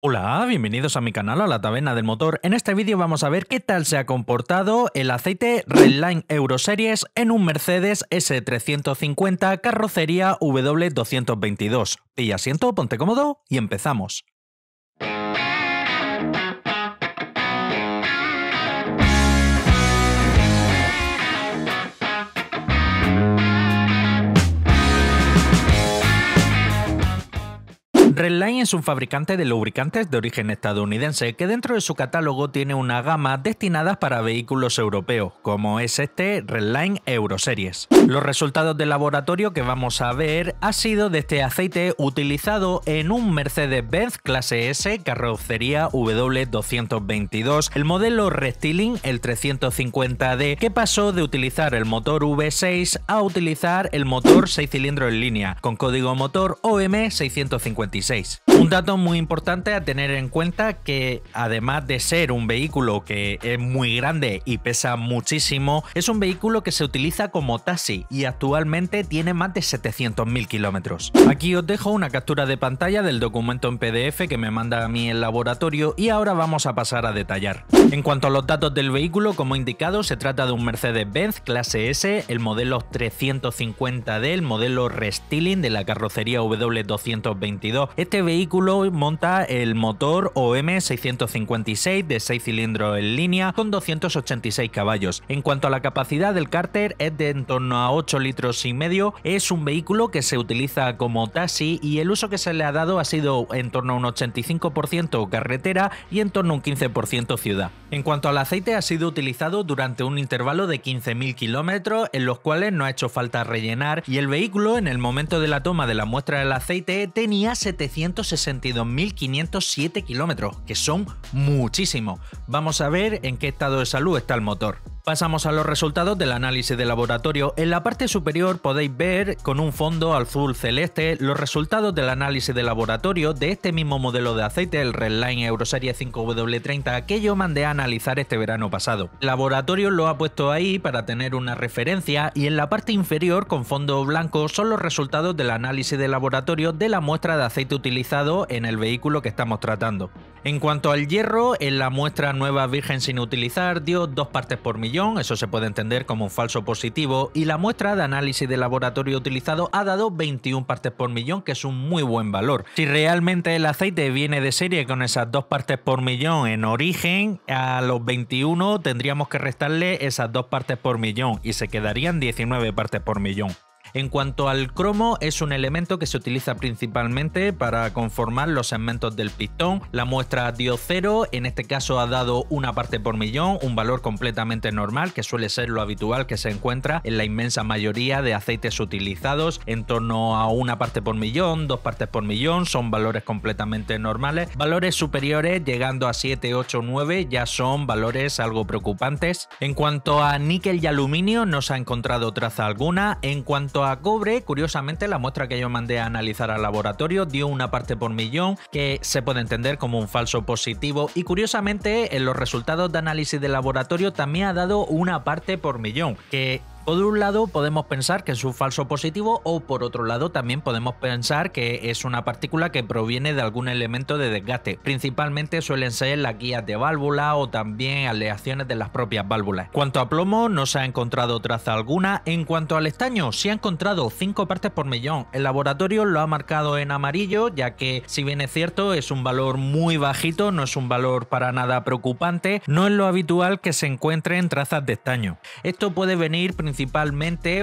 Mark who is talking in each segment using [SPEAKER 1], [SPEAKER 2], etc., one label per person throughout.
[SPEAKER 1] Hola, bienvenidos a mi canal, a la Taberna del Motor. En este vídeo vamos a ver qué tal se ha comportado el aceite Redline Euroseries en un Mercedes S350 carrocería W222. Pilla asiento, ponte cómodo y empezamos. Redline es un fabricante de lubricantes de origen estadounidense que dentro de su catálogo tiene una gama destinada para vehículos europeos, como es este Redline Euroseries. Los resultados de laboratorio que vamos a ver ha sido de este aceite utilizado en un Mercedes-Benz clase S carrocería W222, el modelo Restyling, el 350D, que pasó de utilizar el motor V6 a utilizar el motor 6 cilindros en línea, con código motor OM656. Un dato muy importante a tener en cuenta que además de ser un vehículo que es muy grande y pesa muchísimo, es un vehículo que se utiliza como taxi y actualmente tiene más de 700.000 kilómetros. Aquí os dejo una captura de pantalla del documento en PDF que me manda a mí el laboratorio y ahora vamos a pasar a detallar. En cuanto a los datos del vehículo, como he indicado, se trata de un Mercedes-Benz clase S, el modelo 350D, el modelo Restyling de la carrocería W222. Este vehículo monta el motor OM656 de 6 cilindros en línea con 286 caballos. En cuanto a la capacidad del cárter, es de en torno a 8 litros y medio. Es un vehículo que se utiliza como taxi y el uso que se le ha dado ha sido en torno a un 85% carretera y en torno a un 15% ciudad. En cuanto al aceite, ha sido utilizado durante un intervalo de 15.000 kilómetros en los cuales no ha hecho falta rellenar y el vehículo en el momento de la toma de la muestra del aceite tenía 762.507 kilómetros, que son muchísimos. Vamos a ver en qué estado de salud está el motor. Pasamos a los resultados del análisis de laboratorio. En la parte superior podéis ver con un fondo azul celeste los resultados del análisis de laboratorio de este mismo modelo de aceite, el Redline Euroseries 5W30, que yo mandé a analizar este verano pasado. El laboratorio lo ha puesto ahí para tener una referencia y en la parte inferior con fondo blanco son los resultados del análisis de laboratorio de la muestra de aceite utilizado en el vehículo que estamos tratando. En cuanto al hierro, en la muestra nueva virgen sin utilizar dio 2 partes por millón, eso se puede entender como un falso positivo, y la muestra de análisis de laboratorio utilizado ha dado 21 partes por millón, que es un muy buen valor. Si realmente el aceite viene de serie con esas 2 partes por millón en origen, a los 21 tendríamos que restarle esas 2 partes por millón y se quedarían 19 partes por millón. En cuanto al cromo, es un elemento que se utiliza principalmente para conformar los segmentos del pistón. La muestra dio 0, en este caso ha dado 1 parte por millón, un valor completamente normal, que suele ser lo habitual que se encuentra en la inmensa mayoría de aceites utilizados, en torno a 1 parte por millón, 2 partes por millón, son valores completamente normales. Valores superiores, llegando a 7, 8, 9, ya son valores algo preocupantes. En cuanto a níquel y aluminio, no se ha encontrado traza alguna. En cuanto a cobre, curiosamente la muestra que yo mandé a analizar al laboratorio dio 1 parte por millón, que se puede entender como un falso positivo, y curiosamente en los resultados de análisis de laboratorio también ha dado 1 parte por millón, que por un lado podemos pensar que es un falso positivo o por otro lado también podemos pensar que es una partícula que proviene de algún elemento de desgaste. Principalmente suelen ser las guías de válvula o también aleaciones de las propias válvulas. En cuanto a plomo, no se ha encontrado traza alguna. En cuanto al estaño, se ha encontrado 5 partes por millón. El laboratorio lo ha marcado en amarillo, ya que si bien es cierto es un valor muy bajito, no es un valor para nada preocupante, no es lo habitual que se encuentren trazas de estaño. Esto puede venir principalmente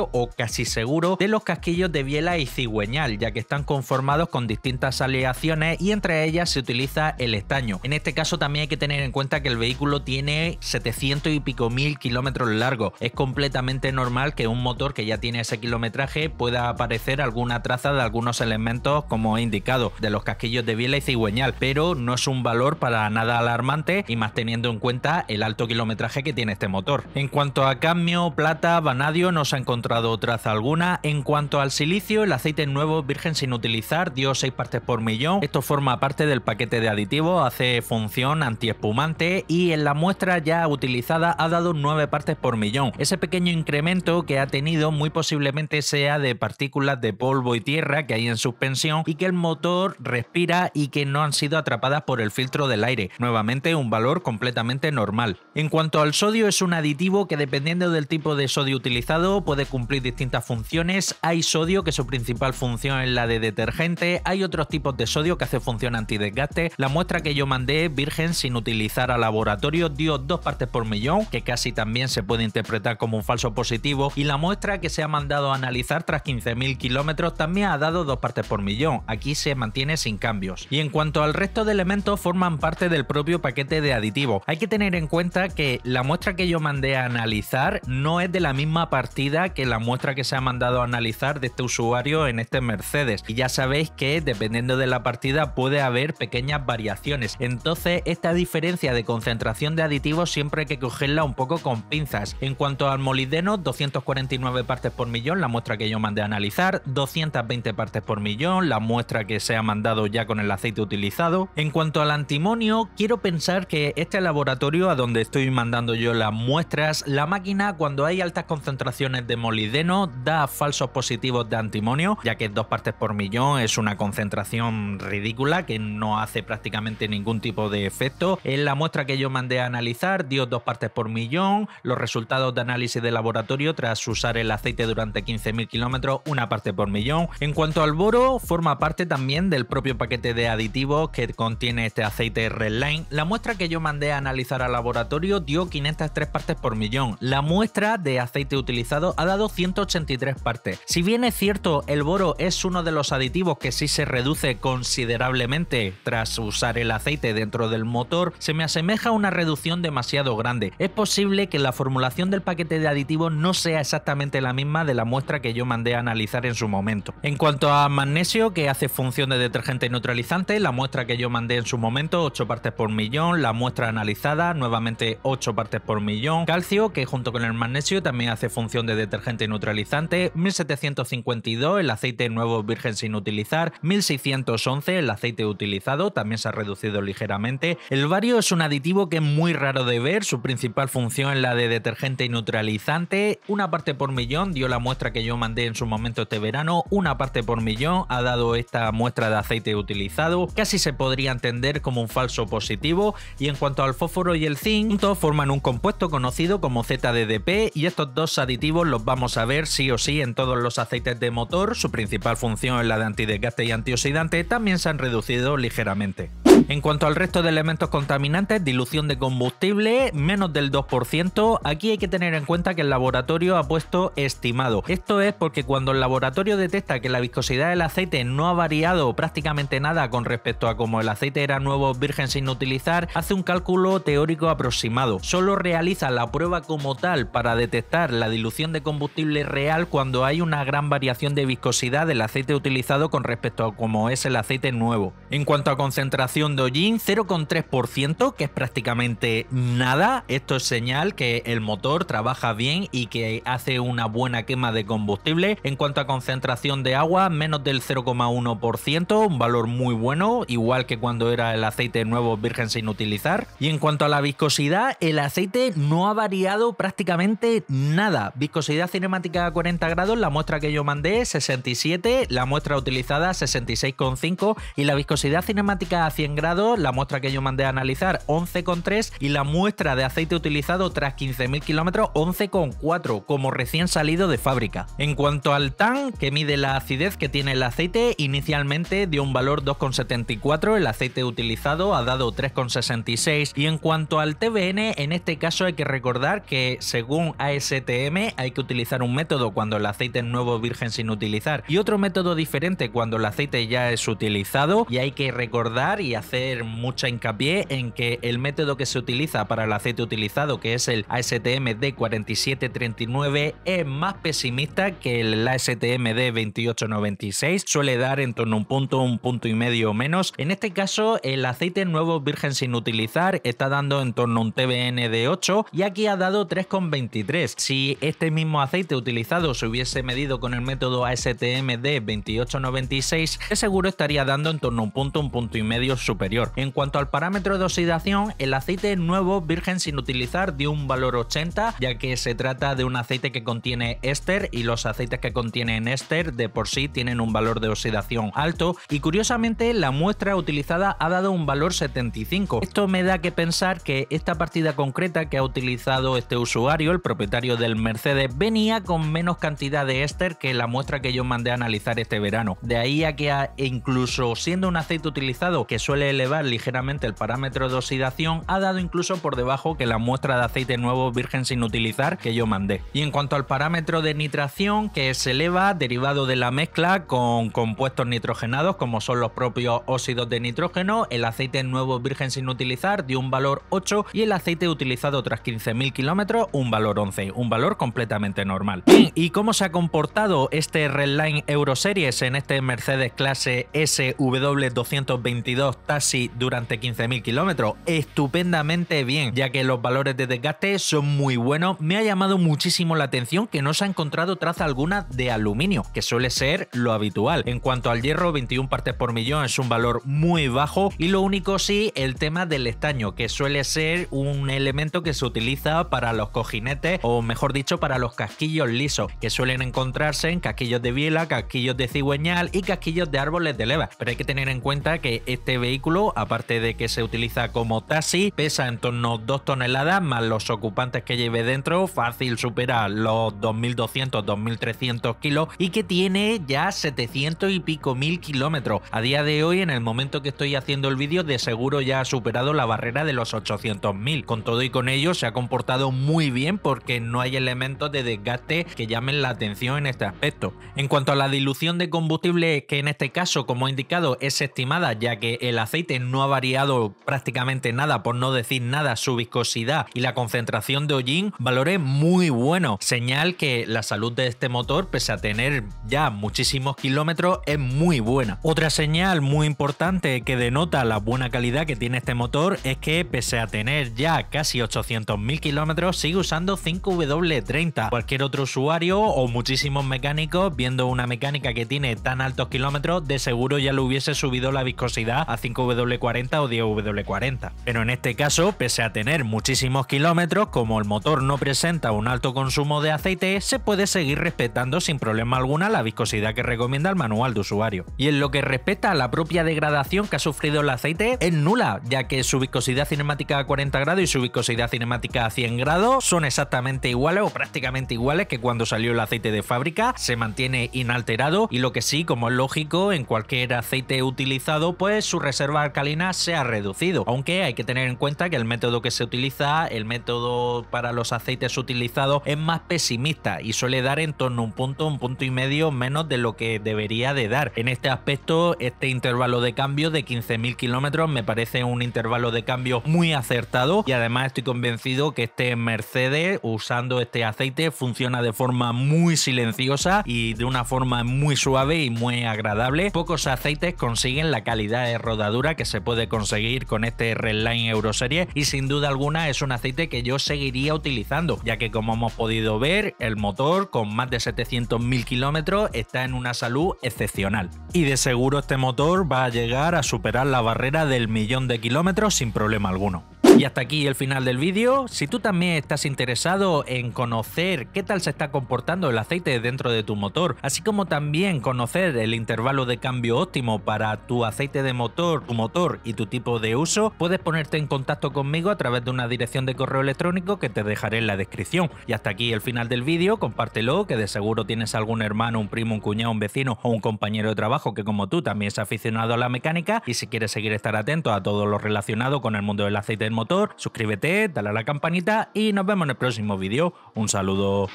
[SPEAKER 1] o casi seguro de los casquillos de biela y cigüeñal, ya que están conformados con distintas aleaciones y entre ellas se utiliza el estaño. En este caso también hay que tener en cuenta que el vehículo tiene 700 y pico mil kilómetros largos. Es completamente normal que un motor que ya tiene ese kilometraje pueda aparecer alguna traza de algunos elementos, como he indicado, de los casquillos de biela y cigüeñal, pero no es un valor para nada alarmante y más teniendo en cuenta el alto kilometraje que tiene este motor. En cuanto a cadmio, plata, vanadium, vanadio no se ha encontrado traza alguna. En cuanto al silicio, el aceite nuevo virgen sin utilizar dio 6 partes por millón. Esto forma parte del paquete de aditivos, hace función antiespumante y en la muestra ya utilizada ha dado 9 partes por millón. Ese pequeño incremento que ha tenido muy posiblemente sea de partículas de polvo y tierra que hay en suspensión y que el motor respira y que no han sido atrapadas por el filtro del aire. Nuevamente un valor completamente normal. En cuanto al sodio, es un aditivo que dependiendo del tipo de sodio utilizado puede cumplir distintas funciones. Hay sodio que su principal función es la de detergente, hay otros tipos de sodio que hace función antidesgaste. La muestra que yo mandé virgen sin utilizar a laboratorio dio 2 partes por millón, que casi también se puede interpretar como un falso positivo, y la muestra que se ha mandado a analizar tras 15.000 kilómetros también ha dado 2 partes por millón. Aquí se mantiene sin cambios. Y en cuanto al resto de elementos, forman parte del propio paquete de aditivos. Hay que tener en cuenta que la muestra que yo mandé a analizar no es de la misma partida que la muestra que se ha mandado a analizar de este usuario en este Mercedes. Y ya sabéis que dependiendo de la partida puede haber pequeñas variaciones. Entonces esta diferencia de concentración de aditivos siempre hay que cogerla un poco con pinzas. En cuanto al molibdeno, 249 partes por millón, la muestra que yo mandé a analizar, 220 partes por millón, la muestra que se ha mandado ya con el aceite utilizado. En cuanto al antimonio, quiero pensar que este laboratorio a donde estoy mandando yo las muestras, la máquina cuando hay altas concentraciones de molibdeno da falsos positivos de antimonio, ya que 2 partes por millón es una concentración ridícula que no hace prácticamente ningún tipo de efecto. En la muestra que yo mandé a analizar dio 2 partes por millón, los resultados de análisis de laboratorio tras usar el aceite durante 15.000 kilómetros, 1 parte por millón. En cuanto al boro, forma parte también del propio paquete de aditivos que contiene este aceite Redline. La muestra que yo mandé a analizar al laboratorio dio 503 partes por millón. La muestra de aceite utilizado ha dado 183 partes. Si bien es cierto, el boro es uno de los aditivos que sí se reduce considerablemente tras usar el aceite dentro del motor, se me asemeja a una reducción demasiado grande. Es posible que la formulación del paquete de aditivos no sea exactamente la misma de la muestra que yo mandé a analizar en su momento. En cuanto a magnesio, que hace función de detergente y neutralizante, la muestra que yo mandé en su momento, 8 partes por millón, la muestra analizada, nuevamente 8 partes por millón. Calcio, que junto con el magnesio también hace función de detergente y neutralizante, 1752 el aceite nuevo virgen sin utilizar, 1611 el aceite utilizado, también se ha reducido ligeramente. El bario es un aditivo que es muy raro de ver, su principal función es la de detergente y neutralizante, 1 parte por millón dio la muestra que yo mandé en su momento este verano, 1 parte por millón ha dado esta muestra de aceite utilizado, casi se podría entender como un falso positivo. Y en cuanto al fósforo y el zinc, juntos forman un compuesto conocido como ZDDP y estos dos aditivos los vamos a ver sí o sí en todos los aceites de motor, su principal función es la de antidesgaste y antioxidante, también se han reducido ligeramente. En cuanto al resto de elementos contaminantes, dilución de combustible, menos del 2%. Aquí hay que tener en cuenta que el laboratorio ha puesto estimado. Esto es porque cuando el laboratorio detecta que la viscosidad del aceite no ha variado prácticamente nada con respecto a como el aceite era nuevo virgen sin utilizar, hace un cálculo teórico aproximado. Solo realiza la prueba como tal para detectar la dilución de combustible real cuando hay una gran variación de viscosidad del aceite utilizado con respecto a como es el aceite nuevo. En cuanto a concentración de hollín, 0,3%, que es prácticamente nada. Esto es señal que el motor trabaja bien y que hace una buena quema de combustible. En cuanto a concentración de agua, menos del 0,1%, un valor muy bueno, igual que cuando era el aceite nuevo virgen sin utilizar. Y en cuanto a la viscosidad, el aceite no ha variado prácticamente nada. Viscosidad cinemática a 40 grados, la muestra que yo mandé 67, la muestra utilizada 66,5 y la viscosidad cinemática a 100 grados, la muestra que yo mandé a analizar 11,3 y la muestra de aceite utilizado tras 15.000 kilómetros 11,4, como recién salido de fábrica. En cuanto al TAN, que mide la acidez que tiene el aceite, inicialmente dio un valor 2,74, el aceite utilizado ha dado 3,66 y en cuanto al TBN, en este caso hay que recordar que según ASTM hay que utilizar un método cuando el aceite es nuevo virgen sin utilizar y otro método diferente cuando el aceite ya es utilizado, y hay que recordar y hacer mucha hincapié en que el método que se utiliza para el aceite utilizado, que es el ASTM D4739, es más pesimista que el ASTM D2896, suele dar en torno a un punto y medio menos. En este caso el aceite nuevo virgen sin utilizar está dando en torno a un TBN de 8 y aquí ha dado 3,23. Si si este mismo aceite utilizado se hubiese medido con el método ASTM de 2896, de seguro estaría dando en torno a un punto y medio superior. En cuanto al parámetro de oxidación, el aceite nuevo virgen sin utilizar dio un valor 80, ya que se trata de un aceite que contiene éster y los aceites que contienen éster de por sí tienen un valor de oxidación alto, y curiosamente la muestra utilizada ha dado un valor 75. Esto me da que pensar que esta partida concreta que ha utilizado este usuario, el propietario del Mercedes, venía con menos cantidad de éster que la muestra que yo mandé a analizar este verano. De ahí a que incluso siendo un aceite utilizado que suele elevar ligeramente el parámetro de oxidación, ha dado incluso por debajo que la muestra de aceite nuevo virgen sin utilizar que yo mandé. Y en cuanto al parámetro de nitración, que se eleva derivado de la mezcla con compuestos nitrogenados como son los propios óxidos de nitrógeno, el aceite nuevo virgen sin utilizar dio un valor 8 y el aceite utilizado tras 15.000 kilómetros un valor 11, un valor completamente normal. Bien, ¿y cómo se ha comportado este Redline Euroseries en este Mercedes clase SW222 Taxi durante 15.000 kilómetros? Estupendamente bien, ya que los valores de desgaste son muy buenos. Me ha llamado muchísimo la atención que no se ha encontrado traza alguna de aluminio, que suele ser lo habitual. En cuanto al hierro, 21 partes por millón es un valor muy bajo, y lo único sí, el tema del estaño, que suele ser un elemento que se utiliza para los cojinetes, o mejor dicho, para los casquillos lisos, que suelen encontrarse en casquillos de biela, casquillos de cigüeñal y casquillos de árboles de leva. Pero hay que tener en cuenta que este vehículo, aparte de que se utiliza como taxi, pesa en torno a 2 toneladas, más los ocupantes que lleve dentro, fácil supera los 2.200, 2.300 kilos, y que tiene ya 700 y pico mil kilómetros. A día de hoy, en el momento que estoy haciendo el vídeo, de seguro ya ha superado la barrera de los 800.000. Con todo y con ello, se ha comportado muy bien porque no hay elementos de desgaste que llamen la atención en este aspecto. En cuanto a la dilución de combustible, que en este caso, como he indicado, es estimada, ya que el aceite no ha variado prácticamente nada, por no decir nada, su viscosidad y la concentración de hollín, valores muy buenos, señal que la salud de este motor, pese a tener ya muchísimos kilómetros, es muy buena. Otra señal muy importante que denota la buena calidad que tiene este motor es que, pese a tener ya casi 800.000 kilómetros, sigue usando 5W30. Cualquier otro usuario o muchísimos mecánicos, viendo una mecánica que tiene tan altos kilómetros, de seguro ya le hubiese subido la viscosidad a 5W40 o 10W40. Pero en este caso, pese a tener muchísimos kilómetros, como el motor no presenta un alto consumo de aceite, se puede seguir respetando sin problema alguna la viscosidad que recomienda el manual de usuario. Y en lo que respecta a la propia degradación que ha sufrido el aceite, es nula, ya que su viscosidad cinemática a 40 grados y su viscosidad cinemática a 100 grados son exactamente iguales o prácticamente iguales que cuando salió el aceite de fábrica, se mantiene inalterado, y lo que sí, como es lógico, en cualquier aceite utilizado, pues su reserva alcalina se ha reducido, aunque hay que tener en cuenta que el método que se utiliza, el método para los aceites utilizados, es más pesimista y suele dar en torno a un punto y medio menos de lo que debería de dar. En este aspecto, este intervalo de cambio de 15.000 kilómetros me parece un intervalo de cambio muy acertado, y además estoy convencido que este Mercedes, usando este aceite, funciona de forma muy silenciosa y de una forma muy suave y muy agradable. Pocos aceites consiguen la calidad de rodadura que se puede conseguir con este Redline Euroseries, y sin duda alguna es un aceite que yo seguiría utilizando, ya que, como hemos podido ver, el motor con más de 700.000 kilómetros está en una salud excepcional, y de seguro este motor va a llegar a superar la barrera del 1.000.000 de kilómetros sin problema alguno. Y hasta aquí el final del vídeo. Si tú también estás interesado en conocer qué tal se está comportando el aceite dentro de tu motor, así como también conocer el intervalo de cambio óptimo para tu aceite de motor, tu motor y tu tipo de uso, puedes ponerte en contacto conmigo a través de una dirección de correo electrónico que te dejaré en la descripción. Y hasta aquí el final del vídeo. Compártelo, que de seguro tienes algún hermano, un primo, un cuñado, un vecino o un compañero de trabajo que, como tú, también es aficionado a la mecánica, y si quieres seguir estar atento a todo lo relacionado con el mundo del aceite del motor, suscríbete, dale a la campanita y nos vemos en el próximo vídeo. Un saludo.